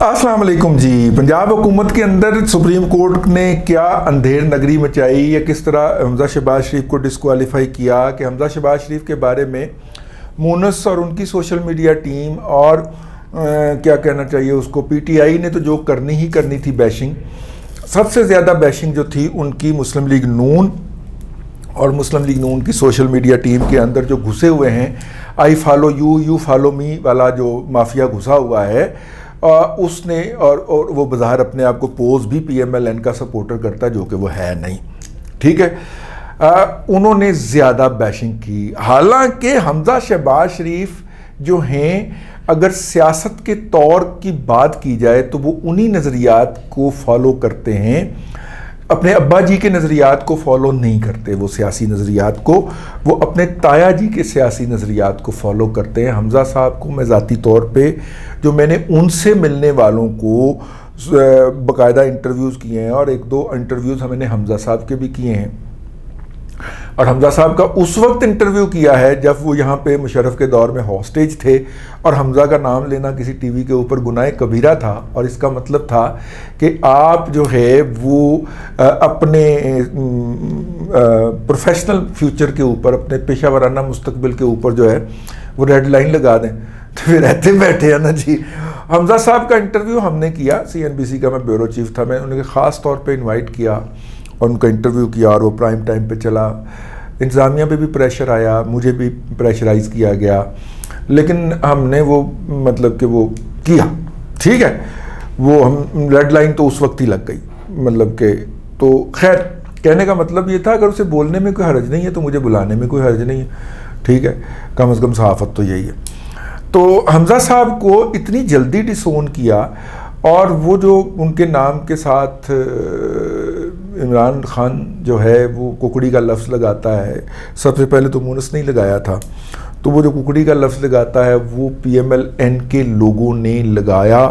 अस्सलाम वालेकुम जी। पंजाब हुकूमत के अंदर सुप्रीम कोर्ट ने क्या अंधेर नगरी मचाई या किस तरह हमजा शहबाज शरीफ को डिस्क्वालीफाई किया कि हमजा शहबाज शरीफ के बारे में मूनस और उनकी सोशल मीडिया टीम और क्या कहना चाहिए उसको पीटीआई ने तो जो करनी ही करनी थी बैशिंग, सबसे ज़्यादा बैशिंग जो थी उनकी मुस्लिम लीग नून और मुस्लिम लीग नून की सोशल मीडिया टीम के अंदर जो घुसे हुए हैं I follow you you follow me वाला जो माफिया घुसा हुआ है उसने और वो बाहर अपने आप को पोज भी पीएमएलएन का सपोर्टर करता है जो कि वो है नहीं, ठीक है। उन्होंने ज़्यादा बैशिंग की। हालांकि हमजा शहबाज शरीफ जो हैं अगर सियासत के तौर की बात की जाए तो वो उन्हीं नज़रियात को फॉलो करते हैं, अपने अब्बा जी के नज़रियात को फॉलो नहीं करते वो सियासी नज़रियात को, वो अपने ताया जी के सियासी नज़रियात को फॉलो करते हैं। हमजा साहब को मैं ज़ाती तौर पे जो मैंने उनसे मिलने वालों को बाकायदा इंटरव्यूज़ किए हैं और एक दो इंटरव्यूज़ मैंने हमजा साहब के भी किए हैं और हमजा साहब का उस वक्त इंटरव्यू किया है जब वो यहाँ पे मुशर्रफ के दौर में हॉस्टेज थे और हमजा का नाम लेना किसी टीवी के ऊपर गुनाह कबीरा था और इसका मतलब था कि आप जो है वो अपने प्रोफेशनल फ्यूचर के ऊपर, अपने पेशा वराना मुस्तकबिल के ऊपर जो है वो रेड लाइन लगा दें। तो फिर रहते बैठे हैं ना जी। हमजा साहब का इंटरव्यू हमने किया, सीएनबीसी का मैं ब्यूरो चीफ था, मैं उन्हें ख़ास तौर पे इनवाइट किया और उनका इंटरव्यू किया और वो प्राइम टाइम पे चला। इंतज़ामिया पे भी प्रेशर आया, मुझे भी प्रेशराइज़ किया गया, लेकिन हमने वो मतलब कि वो किया, ठीक है। वो हम रेड लाइन तो उस वक्त ही लग गई, मतलब कि तो खैर कहने का मतलब ये था अगर उसे बोलने में कोई हर्ज नहीं है तो मुझे बुलाने में कोई हर्ज नहीं है, ठीक है। कम अज़ कम सहाफ़त तो यही है। तो हमजा साहब को इतनी जल्दी डिसोन किया और वो जो उनके नाम के साथ इमरान खान जो है वो कुकड़ी का लफ्ज़ लगाता है, सबसे पहले तो मूनस नहीं लगाया था, तो वो जो कुकड़ी का लफ्ज़ लगाता है वो पीएमएलएन के लोगों ने लगाया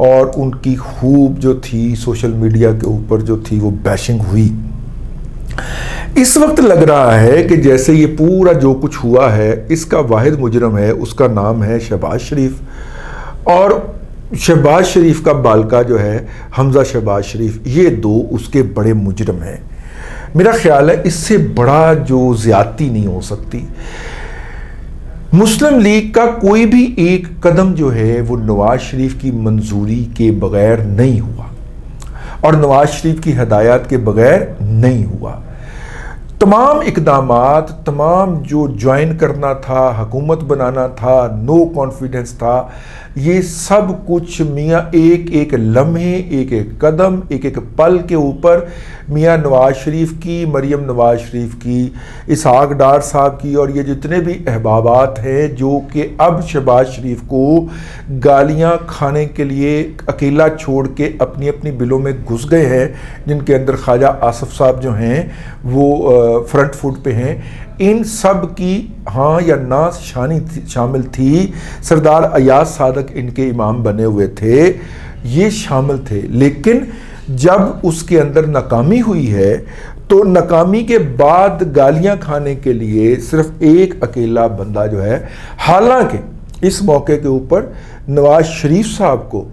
और उनकी खूब जो थी सोशल मीडिया के ऊपर जो थी वो बैशिंग हुई। इस वक्त लग रहा है कि जैसे ये पूरा जो कुछ हुआ है इसका वाहिद मुजरम है, उसका नाम है शहबाज शरीफ और शहबाज शरीफ का बालका जो है हमजा शहबाज शरीफ, ये दो उसके बड़े मुजरम हैं। मेरा ख्याल है इससे बड़ा जो ज़्यादती नहीं हो सकती। मुस्लिम लीग का कोई भी एक कदम जो है वो नवाज शरीफ की मंजूरी के बगैर नहीं हुआ और नवाज शरीफ की हदायत के बगैर नहीं हुआ। तमाम इकदामात, तमाम जो ज्वाइन करना था, हुकूमत बनाना था, नो कॉन्फिडेंस था, ये सब कुछ मियाँ एक एक लम्हे, एक एक कदम, एक एक पल के ऊपर मियाँ नवाज शरीफ की, मरियम नवाज शरीफ की, इसहाक डार साहब की और ये जितने भी अहबाबात हैं जो कि अब शहबाज शरीफ को गालियाँ खाने के लिए अकेला छोड़ के अपनी अपनी बिलों में घुस गए हैं, जिनके अंदर ख्वाजा आसिफ साहब जो हैं वो फ्रंट फुट पे हैं, इन सब की हाँ या ना शामिल थी। सरदार अयाज सादक इनके इमाम बने हुए थे, ये शामिल थे। लेकिन जब उसके अंदर नाकामी हुई है तो नाकामी के बाद गालियां खाने के लिए सिर्फ एक अकेला बंदा जो है, हालांकि इस मौके के ऊपर नवाज शरीफ साहब को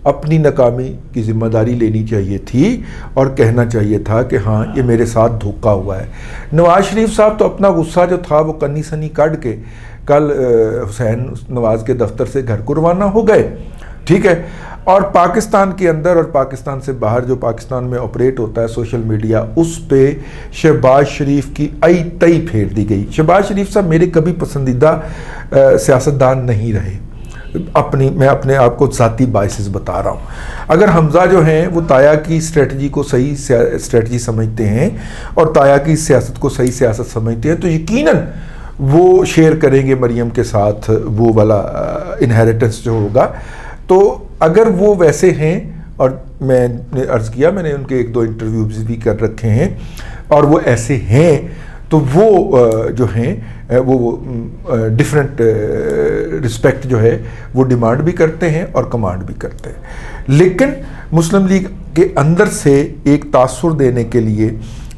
अपनी नाकामी की ज़िम्मेदारी लेनी चाहिए थी और कहना चाहिए था कि हाँ ये मेरे साथ धोखा हुआ है। नवाज शरीफ साहब तो अपना गुस्सा जो था वो कन्नी सनी काट के कल हुसैन नवाज के दफ्तर से घर को रवाना हो गए, ठीक है। और पाकिस्तान के अंदर और पाकिस्तान से बाहर जो पाकिस्तान में ऑपरेट होता है सोशल मीडिया, उस पे शहबाज शरीफ की आई तई फेर दी गई। शहबाज शरीफ साहब मेरे कभी पसंदीदा सियासतदान नहीं रहे, मैं अपने आप को ज़ाती बाइसेस बता रहा हूँ। अगर हमजा जो हैं वो ताया की स्ट्रेटजी को सही स्ट्रेटजी समझते हैं और ताया की सियासत को सही सियासत समझते हैं तो यकीनन वो शेयर करेंगे मरियम के साथ वो वाला इनहेरिटेंस जो होगा। तो अगर वो वैसे हैं, और मैंने अर्ज़ किया, मैंने उनके एक दो इंटरव्यूज़ भी कर रखे हैं, और वो ऐसे हैं तो वो जो हैं वो डिफरेंट रिस्पेक्ट जो है वो डिमांड भी करते हैं और कमांड भी करते हैं। लेकिन मुस्लिम लीग के अंदर से एक तासुर देने के लिए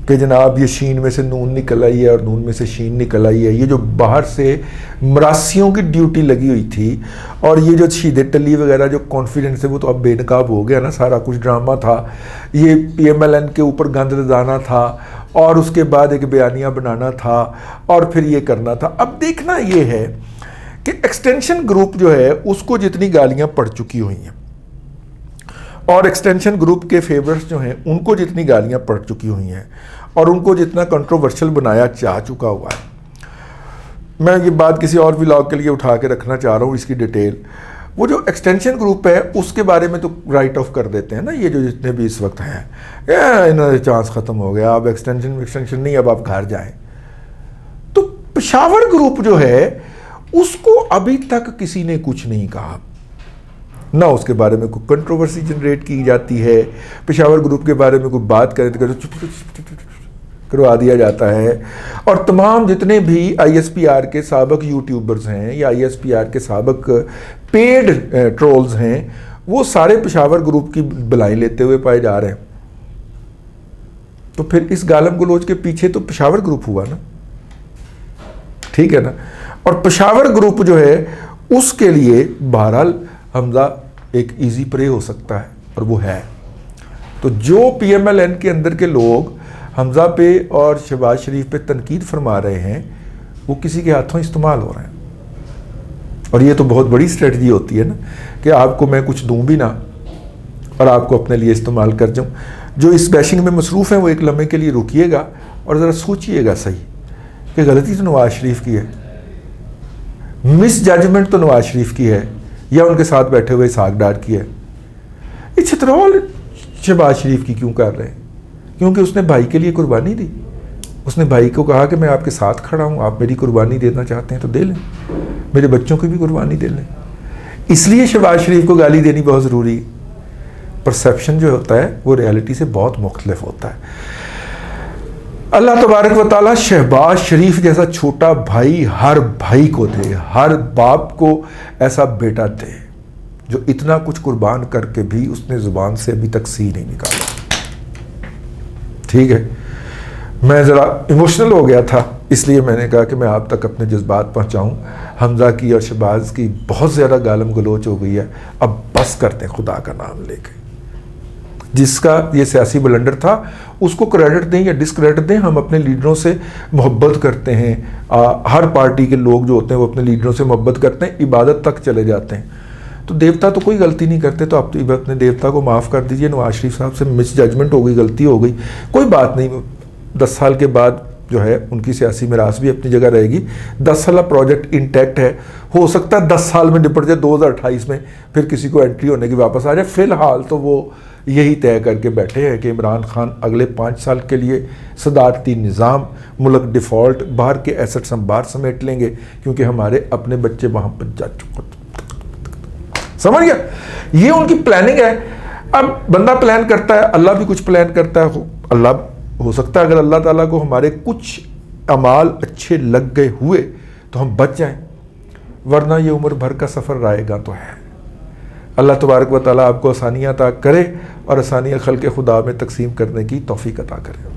کہ جناب یہ شین میں سے نون نکل آئی ہے اور نون میں سے شین نکل آئی ہے. یہ جو باہر سے مراسیوں کی ڈیوٹی لگی ہوئی تھی اور یہ جو شیدے ٹلی وغیرہ جو کانفیڈنس ہے وہ تو اب بے نقاب ہو گیا نا. سارا کچھ ڈرامہ تھا, یہ پی ایم ایل این کے اوپر گند لدانا تھا اور اس کے بعد ایک بیانیہ بنانا تھا اور پھر یہ کرنا تھا. اب دیکھنا یہ ہے کہ ایکسٹینشن گروپ جو ہے اس کو جتنی گالیاں پڑ چکی ہوئی ہیں اور ایکسٹینشن گروپ کے فیورٹس جو ہیں ان کو جتنی گالیاں پڑ چکی ہوئی ہیں اور ان کو جتنا کنٹروورشل بنایا جا چکا ہوا ہے. میں یہ بات کسی اور ولاگ کے لیے اٹھا کے رکھنا چاہ رہا ہوں اس کی ڈیٹیل. وہ جو ایکسٹینشن گروپ ہے اس کے بارے میں تو رائٹ آف کر دیتے ہیں نا, یہ جو جتنے بھی اس وقت ہیں انہوں نے چانس ختم ہو گیا, اب ایکسٹینشن نہیں, اب آپ گھر جائیں. تو پشاور گروپ جو ہے اس کو ابھی تک کسی نے کچھ نہیں کہا, نہ اس کے بارے میں کوئی کنٹروورسی جنریٹ کی جاتی ہے. پشاور گروپ کے بارے میں کوئی بات کریں تو کروا دیا جاتا ہے. اور تمام جتنے بھی آئی ایس پی آر کے سابق یوٹیوبرز ہیں یا آئی ایس پی آر کے سابق پیڈ ٹرولز ہیں وہ سارے پشاور گروپ کی بلائیں لیتے ہوئے پائے جا رہے ہیں. تو پھر اس گالم گلوچ کے پیچھے تو پشاور گروپ ہوا نا, ٹھیک ہے نا. اور پشاور گروپ جو ہے اس کے لیے بہرحال حمزہ ایک ایزی پرے ہو سکتا ہے اور وہ ہے. تو جو پی ایم ایل این کے اندر کے لوگ حمزہ پہ اور شہباز شریف پہ تنقید فرما رہے ہیں وہ کسی کے ہاتھوں استعمال ہو رہے ہیں. اور یہ تو بہت بڑی اسٹریٹجی ہوتی ہے نا کہ آپ کو میں کچھ دوں بھی نہ اور آپ کو اپنے لیے استعمال کر جاؤں. جو اس بیشنگ میں مصروف ہیں وہ ایک لمحے کے لیے رکیے گا اور ذرا سوچئے گا صحیح کہ غلطی تو نواز شریف کی ہے, مس ججمنٹ تو نواز شریف کی ہے یا ان کے ساتھ بیٹھے ہوئے اسحاق ڈار کی ہے. یہ چھترول شہباز شریف کی کیوں کر رہے ہیں؟ کیونکہ اس نے بھائی کے لیے قربانی دی. اس نے بھائی کو کہا کہ میں آپ کے ساتھ کھڑا ہوں, آپ میری قربانی دینا چاہتے ہیں تو دے لیں, میرے بچوں کی بھی قربانی دے لیں. اس لیے شہباز شریف کو گالی دینی بہت ضروری ہے. پرسیپشن جو ہوتا ہے وہ ریالٹی سے بہت مختلف ہوتا ہے. اللہ تبارک و تعالیٰ شہباز شریف جیسا چھوٹا بھائی ہر بھائی کو دے, ہر باپ کو ایسا بیٹا دے جو اتنا کچھ قربان کر کے بھی اس نے زبان سے ابھی تک سی نہیں نکالا. ٹھیک ہے, میں ذرا ایموشنل ہو گیا تھا اس لیے میں نے کہا کہ میں آپ تک اپنے جذبات پہنچاؤں. حمزہ کی اور شہباز کی بہت زیادہ گالم گلوچ ہو گئی ہے, اب بس کرتے ہیں خدا کا نام لے کے. جس کا یہ سیاسی بلنڈر تھا اس کو کریڈٹ دیں یا ڈسکریڈٹ دیں, ہم اپنے لیڈروں سے محبت کرتے ہیں. ہر پارٹی کے لوگ جو ہوتے ہیں وہ اپنے لیڈروں سے محبت کرتے ہیں, عبادت تک چلے جاتے ہیں. تو دیوتا تو کوئی غلطی نہیں کرتے, تو آپ تو اپنے دیوتا کو معاف کر دیجئے. نواز شریف صاحب سے مس ججمنٹ ہو گئی, غلطی ہو گئی, کوئی بات نہیں. 10 سال کے بعد جو ہے ان کی سیاسی میراث بھی اپنی جگہ رہے گی. 10 سالہ پروجیکٹ انٹیکٹ ہے, ہو سکتا ہے 10 سال میں نپٹ جائے, 2028 میں پھر کسی کو انٹری ہونے کی واپس آ جائے. فی الحال تو وہ یہی طے کر کے بیٹھے ہیں کہ عمران خان اگلے 5 سال کے لیے صدارتی نظام, ملک ڈیفالٹ, باہر کے ایسٹس ہم باہر سمیٹ لیں گے کیونکہ ہمارے اپنے بچے وہاں پر جا چکے. سمجھ گیا, یہ ان کی پلاننگ ہے. اب بندہ پلان کرتا ہے, اللہ بھی کچھ پلان کرتا ہے. اللہ ہو سکتا ہے اگر اللہ تعالیٰ کو ہمارے کچھ اعمال اچھے لگ گئے ہوئے تو ہم بچ جائیں, ورنہ یہ عمر بھر کا سفر رائے گا تو ہے. اللہ تبارک و تعالیٰ آپ کو آسانیاں عطا کرے اور آسانیاں خلق خدا میں تقسیم کرنے کی توفیق عطا کرے.